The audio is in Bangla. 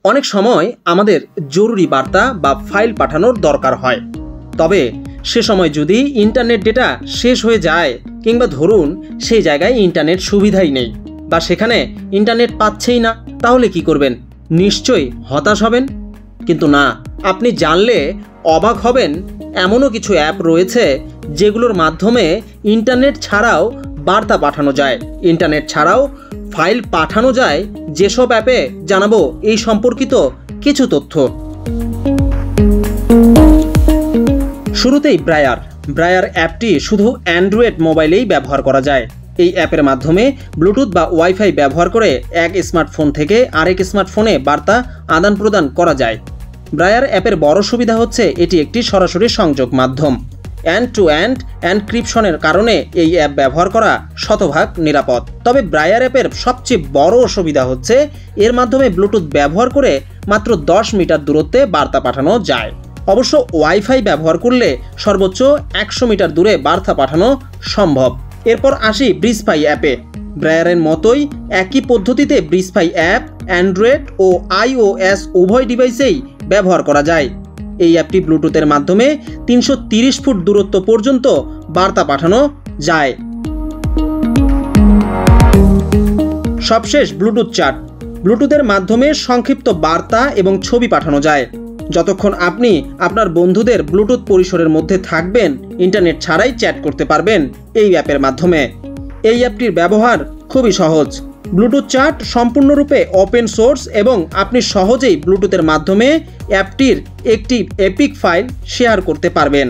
অনেক সময় আমাদের জরুরি বার্তা বা ফাইল পাঠানোর দরকার হয়, তবে সে সময় যদি ইন্টারনেট ডেটা শেষ হয়ে যায় কিংবা ধরুন সেই জায়গায় ইন্টারনেট সুবিধাই নেই বা সেখানে ইন্টারনেট পাচ্ছেই না, তাহলে কি করবেন? নিশ্চয়ই হতাশ হবেন। কিন্তু না, আপনি জানলে অবাক হবেন, এমনও কিছু অ্যাপ রয়েছে যেগুলোর মাধ্যমে ইন্টারনেট ছাড়াও বার্তা পাঠানো যায়, ইন্টারনেট ছাড়াও ফাইল পাঠানো যায়। যেসব অ্যাপে জানাবো এই সম্পর্কিত কিছু তথ্য। শুরুতেই ব্রায়ার অ্যাপটি শুধু অ্যান্ড্রয়েড মোবাইলেই ব্যবহার করা যায়। এই অ্যাপের মাধ্যমে ব্লুটুথ বা ওয়াইফাই ব্যবহার করে এক স্মার্টফোন থেকে আরেক স্মার্টফোনে বার্তা আদান প্রদান করা যায়। ব্রায়ার অ্যাপের বড় সুবিধা হচ্ছে এটি একটি সরাসরি সংযোগ মাধ্যম। এন্ড টু এন্ড এনক্রিপশনের কারণে এই অ্যাপ ব্যবহার করা শতভাগ নিরাপদ। তবে ব্রায়ার অ্যাপের সবচেয়ে বড় অসুবিধা হচ্ছে এর মাধ্যমে ব্লুটুথ ব্যবহার করে মাত্র 10 মিটার দূরত্বে বার্তা পাঠানো যায়। অবশ্য ওয়াইফাই ব্যবহার করলে সর্বোচ্চ 100 মিটার দূরে বার্তা পাঠানো সম্ভব। এরপর আসি ব্রিজপাই অ্যাপে। ব্রায়ারের মতোই একই পদ্ধতিতে ব্রিজপাই অ্যাপ অ্যান্ড্রয়েড ও iOS উভয় ডিভাইসেই ব্যবহার করা যায়। এই অ্যাপটি ব্লুটুথের মাধ্যমে 330 ফুট দূরত্ব পর্যন্ত বার্তা পাঠানো যায়। সবশেষ ব্লুটুথ চ্যাট। ব্লুটুথের মাধ্যমে সংক্ষিপ্ত বার্তা এবং ছবি পাঠানো যায়। যতক্ষণ আপনি আপনার বন্ধুদের ব্লুটুথ পরিসরের মধ্যে থাকবেন, ইন্টারনেট ছাড়াই চ্যাট করতে পারবেন এই অ্যাপের মাধ্যমে। এই অ্যাপটির ব্যবহার খুবই সহজ। ব্লুটুথ চ্যাট সম্পূর্ণরূপে ওপেন সোর্স এবং আপনি সহজেই ব্লুটুথের মাধ্যমে অ্যাপটির একটি এপিক ফাইল শেয়ার করতে পারবেন।